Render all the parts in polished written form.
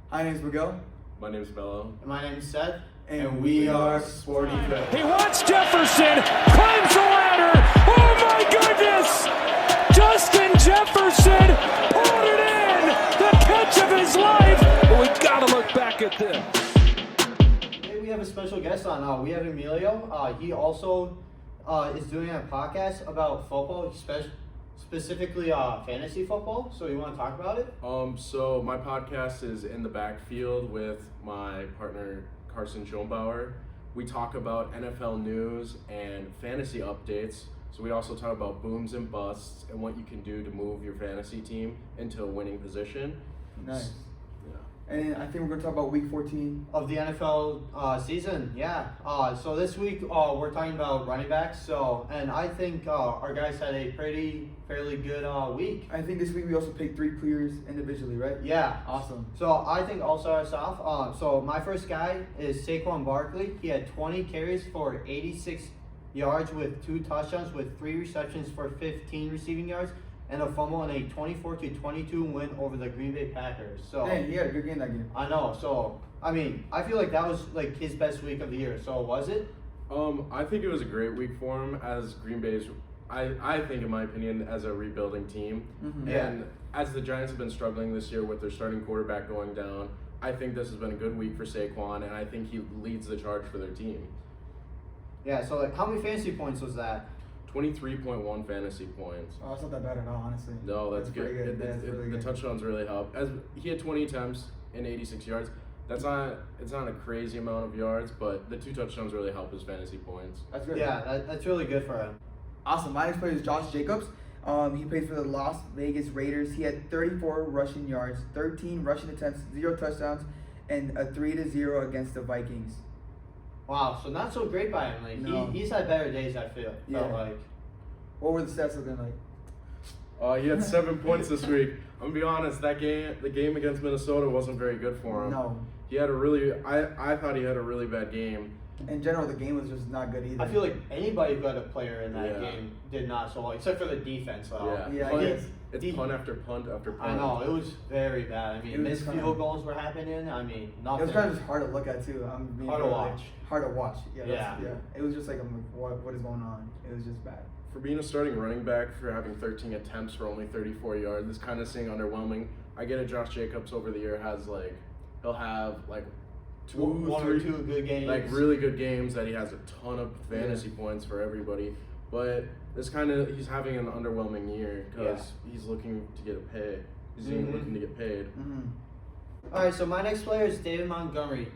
Hi, my name is Miguel. My name's Melo. And my name is Seth. And we are Sporty. He wants Jefferson, climbs the ladder. Oh my goodness! Justin Jefferson pulled it in! The catch of his life! But we gotta look back at this. Today we have a special guest on. We have Emilio. He also is doing a podcast about football, specifically fantasy football. So you want to talk about it? So my podcast is In the Backfield with my partner Carson Schoenbauer. We talk about NFL news and fantasy updates. So we also talk about booms and busts and what you can do to move your fantasy team into a winning position. Nice. Yeah. And I think we're going to talk about week 14. Of the NFL season, yeah. So this week we're talking about running backs. And I think our guys had a fairly good week. I think this week we also picked 3 players individually, right? Yeah. Awesome. So I think I'll start us off. So my first guy is Saquon Barkley. He had 20 carries for 86 yards with 2 touchdowns with 3 receptions for 15 receiving yards and a fumble in a 24-22 win over the Green Bay Packers. So Dang, he had a good game that game. I know. So I mean, I feel like that was like his best week of the year. So was it? I think it was a great week for him as Green Bay's, I think in my opinion, as a rebuilding team. Mm-hmm. And as the Giants have been struggling this year with their starting quarterback going down, I think this has been a good week for Saquon, and I think he leads the charge for their team. Yeah. So like, how many fantasy points was that? 23.1 fantasy points. Oh, it's not that bad at all, honestly. No, that's good. Pretty good. That's really the good. touchdowns really help. As he had 20 attempts and 86 yards. It's not a crazy amount of yards, but the 2 touchdowns really help his fantasy points. That's good. Yeah, that's really good for him. Awesome. My next player is Josh Jacobs. He played for the Las Vegas Raiders. He had 34 rushing yards, 13 rushing attempts, 0 touchdowns, and a 3-0 against the Vikings. Wow. So not so great by him. Like No. he's had better days. I felt like. What were the stats looking like? He had 7 points this week. I'm gonna be honest, the game against Minnesota wasn't very good for him. No. He had I thought he had a really bad game. In general, the game was just not good either. I feel like anybody who had a player in that Yeah. game did not so well, except for the defense. Though. Yeah, I Punt- guess. It's punt after punt after punt. I know it was very bad. I It mean, was missed kinda- field goals were happening. I mean, It nothing. was kind of just hard to look at too. Hard to watch. Hard to watch. Yeah. Yeah. It was just like, what is going on? It was just bad. For being a starting running back, for having 13 attempts for only 34 yards, this kind of seeing underwhelming. I get it. Josh Jacobs over the year he'll have like one or two good games. like really good games that he has a ton of fantasy points for everybody. But he's having an underwhelming year because he's looking to get a pay. He's looking to get paid. Mm-hmm. All right, so my next player is David Montgomery.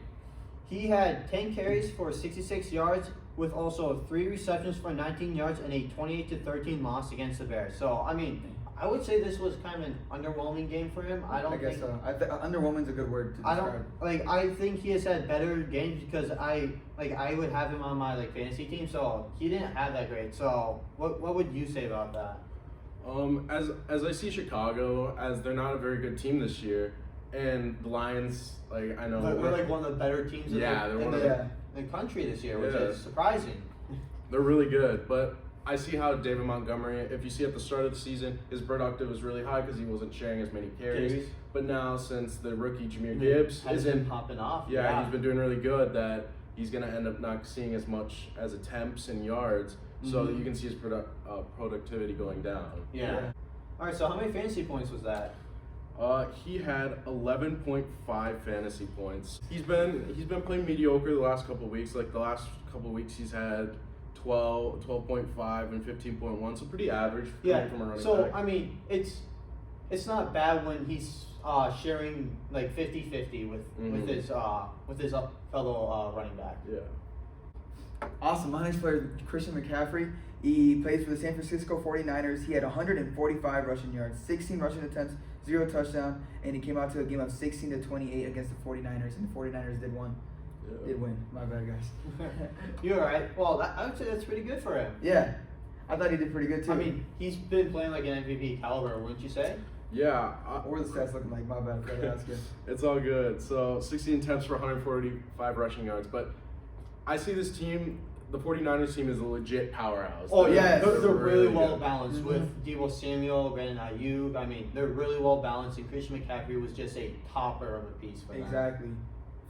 He had 10 carries for 66 yards with also 3 receptions for 19 yards and a 28-13 loss against the Bears. So, I mean, I would say this was kind of an underwhelming game for him. I guess so. Underwhelming's a good word to describe. I think he has had better games because I would have him on my fantasy team, so he didn't have that great. So, what would you say about that? As I see Chicago, as they're not a very good team this year, and the Lions, I know They're like one of the better teams in the country this year, which is surprising. They're really good, but I see how David Montgomery, if you see at the start of the season, his productive was really high because he wasn't sharing as many carries. But now, since the rookie Jahmyr Gibbs has been popping off, he's been doing really good, that he's going to end up not seeing as much as attempts and yards, so that you can see his productivity going down. Yeah. All right, so how many fantasy points was that? He had 11.5 fantasy points. He's been playing mediocre the last couple of weeks. Like the last couple of weeks, he's had 12.5 and 15.1, so pretty average from a running back. So I mean, it's not bad when he's sharing like 50-50 with his fellow running back. Yeah. Awesome. My next player is Christian McCaffrey. He plays for the San Francisco 49ers. He had 145 rushing yards, 16 rushing attempts, 0 touchdown, and he came out to a game of 16-28 against the 49ers, and the 49ers did win. My bad, guys. You're all right. Well, I would say that's pretty good for him. Yeah. I thought he did pretty good, too. I mean, he's been playing like an MVP caliber, wouldn't you say? Yeah. What are the stats looking like? My bad, I forgot to ask you. It's all good. So 16 attempts for 145 rushing yards, but I see this team, the 49ers team is a legit powerhouse. Oh yeah, Yes. they're really good. well balanced Mm-hmm. with Deebo Samuel, Brandon Ayuk. I mean, they're really well balanced, and Christian McCaffrey was just a topper of a piece for them. Exactly.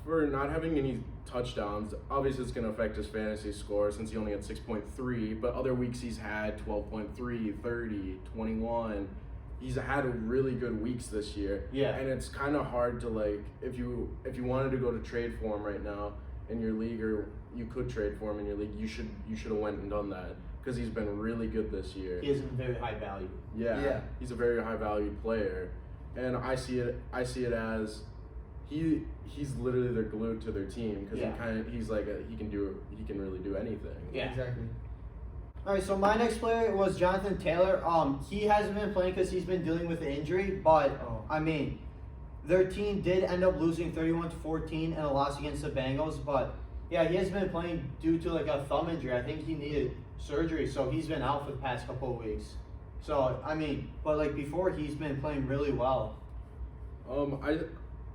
For not having any touchdowns, obviously it's going to affect his fantasy score since he only had 6.3, but other weeks he's had 12.3, 30, 21. He's had really good weeks this year. Yeah. And it's kind of hard to, like, if you wanted to go to trade for him right now in your league, or you could trade for him in your league, you should have went and done that because he's been really good this year. He is very high value. Yeah. He's a very high valued player. And I see it as he's literally their glue to their team because he can really do anything. Yeah. Exactly. All right, so my next player was Jonathan Taylor. He hasn't been playing because he's been dealing with an injury, but I mean, their team did end up losing 31-14 in a loss against the Bengals. But yeah, he hasn't been playing due to like a thumb injury. I think he needed surgery, so he's been out for the past couple of weeks. So I mean, but like before, he's been playing really well.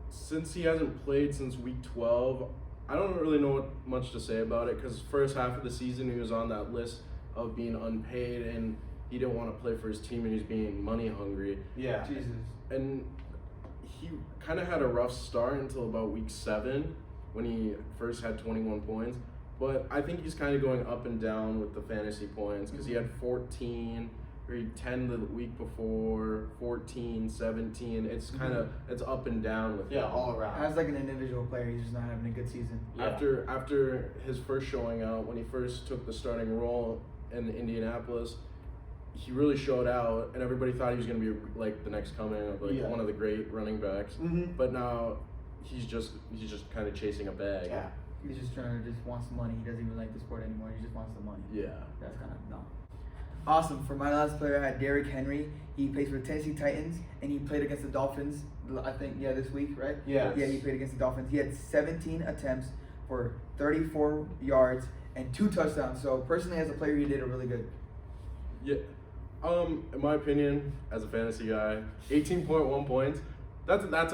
Since he hasn't played since week 12, I don't really know much to say about it because first half of the season he was on that list of being unpaid and he didn't want to play for his team and he's being money hungry. Yeah. Jesus. And he kind of had a rough start until about week 7 when he first had 21 points. But I think he's kind of going up and down with the fantasy points because he had 14, or he 10 the week before, 14, 17. It's kind of it's up and down with him. all around. As like an individual player, he's just not having a good season. Yeah. After his first showing out, when he first took the starting role in Indianapolis, he really showed out, and everybody thought he was going to be like the next coming of like one of the great running backs. Mm-hmm. But now he's just kind of chasing a bag. Yeah. He's just wants the money. He doesn't even like the sport anymore. He just wants the money. Yeah. That's kind of dumb. Awesome. For my last player, I had Derrick Henry. He plays for the Tennessee Titans, and he played against the Dolphins, I think, this week, right? Yeah. Yeah, he played against the Dolphins. He had 17 attempts for 34 yards and 2 touchdowns. So, personally, as a player, he did a really good. Yeah. In my opinion, as a fantasy guy, 18.1 points. I think that's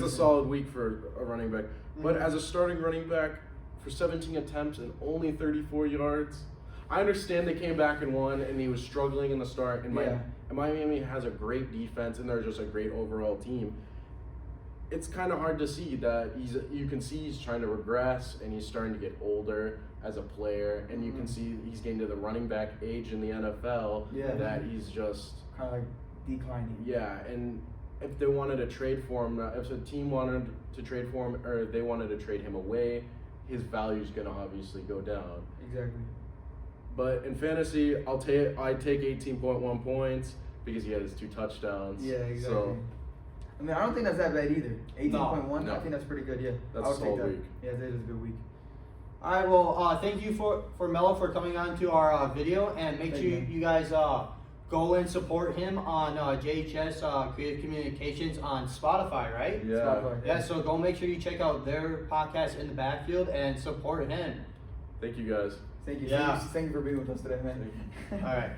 a solid week for a running back. Mm-hmm. But as a starting running back, for 17 attempts and only 34 yards, I understand they came back and won, and he was struggling in the start. And Miami has a great defense, and they're just a great overall team. It's kind of hard to see that you can see he's trying to regress, and he's starting to get older as a player, and you can see he's getting to the running back age in the NFL. Yeah. That he's just kind of like declining. Yeah, and if they wanted to trade for him, if a team wanted to trade for him, or they wanted to trade him away, his value is going to obviously go down. Exactly. But in fantasy, I take 18.1 points because he had his 2 touchdowns. Yeah, exactly. So, I mean, I don't think that's that bad either. 18.1, No. I think that's pretty good, yeah. That's I would a solid take that. week. Yeah, that is a good week. All right, well, thank you for Melo for coming on to our video, and make sure you guys go and support him on JHS Creative Communications on Spotify, right? Yeah. Spotify, Yeah, so go make sure you check out their podcast In the Backfield and support him. Thank you guys. Thank you. Yeah. Thank you for being with us today, man. All right.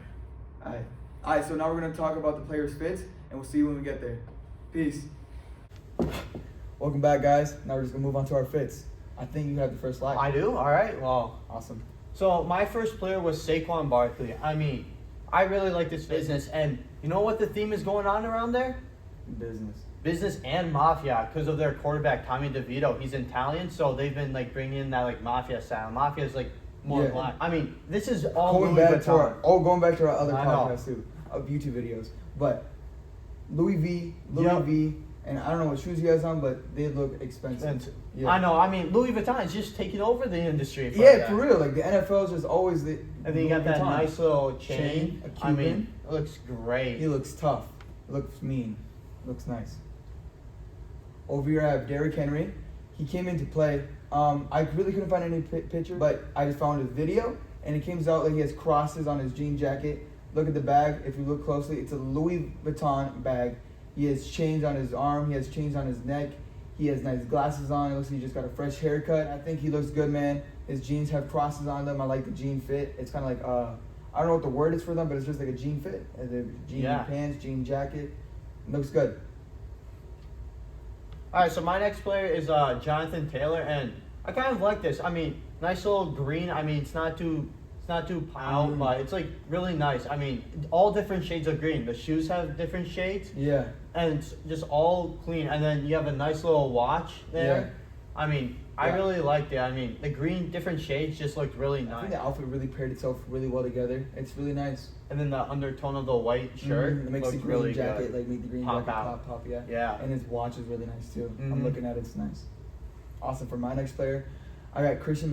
All right, so now we're going to talk about the players' fits, and we'll see you when we get there. Peace. Welcome back, guys. Now we're just going to move on to our fits. I think you have the first slide. I do? All right, well. Awesome. So my first player was Saquon Barkley. I mean, I really like this business, and you know what the theme is going on around there? Business and mafia, because of their quarterback Tommy DeVito. He's Italian, so they've been like bringing in that like mafia style. Mafia is like more black. I mean, this is all going Louis back Vuitton. to our other I know. podcasts too, of YouTube videos. But Louis V, and I don't know what shoes he has on, but they look expensive. Yeah. I know. I mean, Louis Vuitton is just taking over the industry. For real. Like the NFL is just always the. And then you got that Vuitton. nice little chain. A Cuban. I mean, it looks great. He looks tough. Looks mean. Looks nice. Over here I have Derrick Henry. He came into play. I really couldn't find any picture, but I just found his video, and it came out like he has crosses on his jean jacket. Look at the bag. If you look closely, it's a Louis Vuitton bag. He has chains on his arm. He has chains on his neck. He has nice glasses on. It looks like he just got a fresh haircut. I think he looks good, man. His jeans have crosses on them. I like the jean fit. It's kind of like, I don't know what the word is for them, but it's just like a jean fit. Jean pants, jean jacket. It looks good. All right, so my next player is Jonathan Taylor, and I kind of like this. I mean, nice little green. I mean, it's not too out, but it's like really nice. I mean, all different shades of green. The shoes have different shades. Yeah. And it's just all clean. And then you have a nice little watch there. Yeah. I mean, I really liked it. I mean, the green, different shades just looked really I nice. think the outfit really paired itself really well together. It's really nice. And then the undertone of the white shirt It makes the looked green really jacket, good. like make the green Pop jacket out. pop, yeah. Yeah. And his watch is really nice too. I'm Mhm. looking at it, it's nice. Awesome. For my next player, I got Christian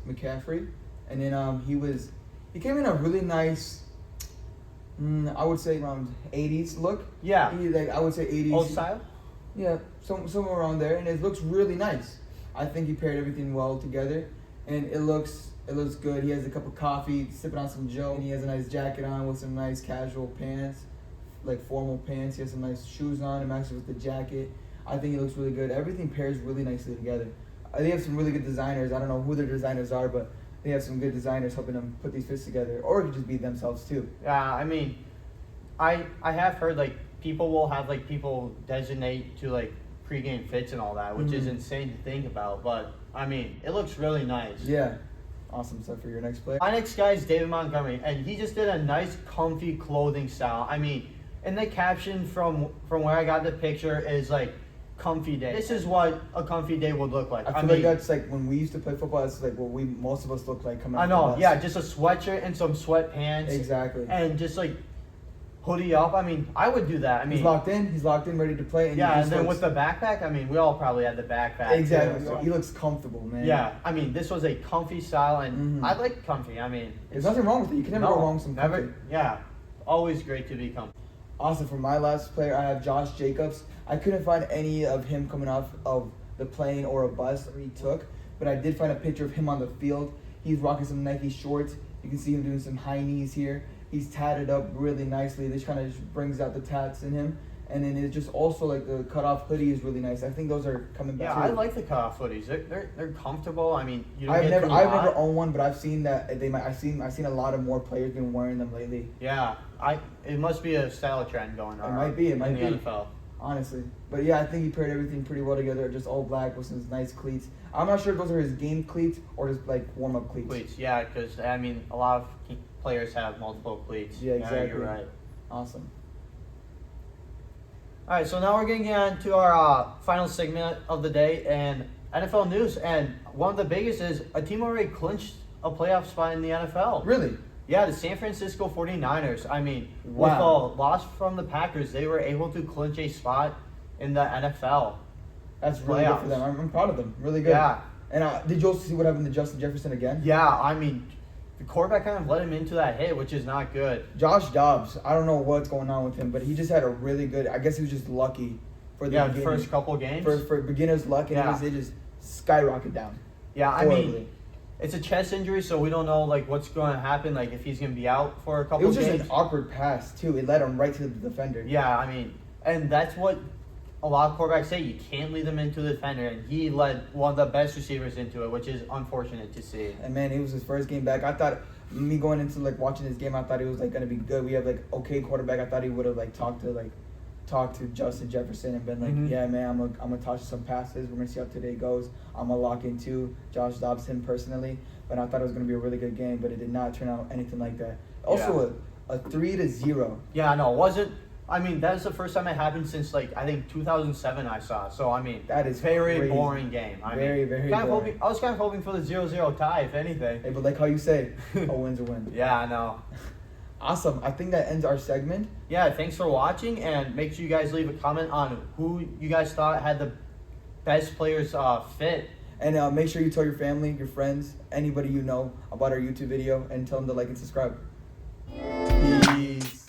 McCaffrey. And then he came in a really nice, I would say around 80s look. Yeah. I would say 80s. Old style? Yeah, somewhere around there, and it looks really nice. I think he paired everything well together, and it looks good. He has a cup of coffee, sipping on some Joe, and he has a nice jacket on with some nice casual pants, like formal pants. He has some nice shoes on. It matches with the jacket. I think it looks really good. Everything pairs really nicely together. They have some really good designers. I don't know who their designers are, but they have some good designers helping them put these fits together, or it could just be themselves too. Yeah, I mean, I have heard like people will have like people designate to like pregame fits and all that, which is insane to think about. But I mean, it looks really nice. Yeah, awesome stuff for your next player. My next guy is David Montgomery, and he just did a nice, comfy clothing style. I mean, and the caption from where I got the picture is like, "Comfy day." This is what a comfy day would look like. I feel like that's like when we used to play football. That's like what most of us look like coming. I off know, the bus. yeah, just a sweatshirt and some sweatpants. Exactly. And just like hoodie up. I mean, I would do that. I mean, He's locked in, ready to play. And yeah, he and then looks, with the backpack, I mean, we all probably had the backpack. exactly. Too, so. He looks comfortable, man. Yeah, I mean, this was a comfy style, and I like comfy. I mean, There's nothing wrong with it. You can never go wrong with some comfy. never. Yeah, always great to be comfy. Also, for my last player, I have Josh Jacobs. I couldn't find any of him coming off of the plane or a bus that he took, but I did find a picture of him on the field. He's rocking some Nike shorts. You can see him doing some high knees here. He's tatted up really nicely. This kind of just brings out the tats in him. And then it's just also like the cutoff hoodie is really nice. I think those are coming back. Yeah, I like the cutoff hoodies. They're comfortable. I mean, you don't I've get never too hot. never owned one, but I've seen that I've seen a lot of more players been wearing them lately. Yeah, it must be a style trend going on. It might be. It might in be. the NFL. Honestly, but yeah, I think he paired everything pretty well together. Just all black with some nice cleats. I'm not sure if those are his game cleats or just like warm up cleats. Cleats, yeah, because I mean, a lot of players have multiple cleats. Yeah, exactly. You're right. Awesome. All right, so now we're getting on to our final segment of the day and NFL news. And one of the biggest is a team already clinched a playoff spot in the NFL. Really? Yeah, the San Francisco 49ers. I mean, Wow. with a loss from the Packers, they were able to clinch a spot in the NFL. That's really good for Playoffs. them. I'm proud of them. Really good. Yeah. And did you also see what happened to Justin Jefferson again? Yeah, I mean, the quarterback kind of let him into that hit, which is not good. Josh Dobbs. I don't know what's going on with him, but he just had a really good. I guess he was just lucky for the The beginning. first couple games. For beginner's luck, and Yeah. it just skyrocketed down. Yeah, I horribly. mean, it's a chest injury, so we don't know like what's going to happen. Like if he's going to be out for a couple It was just games. an awkward pass too. It led him right to the defender. Yeah, I mean, and that's what a lot of quarterbacks say. You can't lead them into the defender, and he led one of the best receivers into it, which is unfortunate to see. And man, it was his first game back. I thought me going into like watching this game, I thought it was like gonna be good. We have like okay quarterback. I thought he would have like talked to Justin Jefferson and been like, yeah man, I'm gonna toss you some passes. We're gonna see how today goes. I'm gonna lock into Josh Dobbs him personally. But I thought it was gonna be a really good game, but it did not turn out anything like that. Also a 3-0. Yeah, no, it wasn't. I mean, that is the first time it happened since like I think 2007 I saw. So I mean, That is very crazy. boring game. Very kind of boring. I was kind of hoping for the 0-0 tie, if anything. Hey, but like how you say, a win's a win. Yeah, I know. Awesome. I think that ends our segment. Yeah, thanks for watching, and make sure you guys leave a comment on who you guys thought had the best players fit. And make sure you tell your family, your friends, anybody you know about our YouTube video, and tell them to like and subscribe. Peace.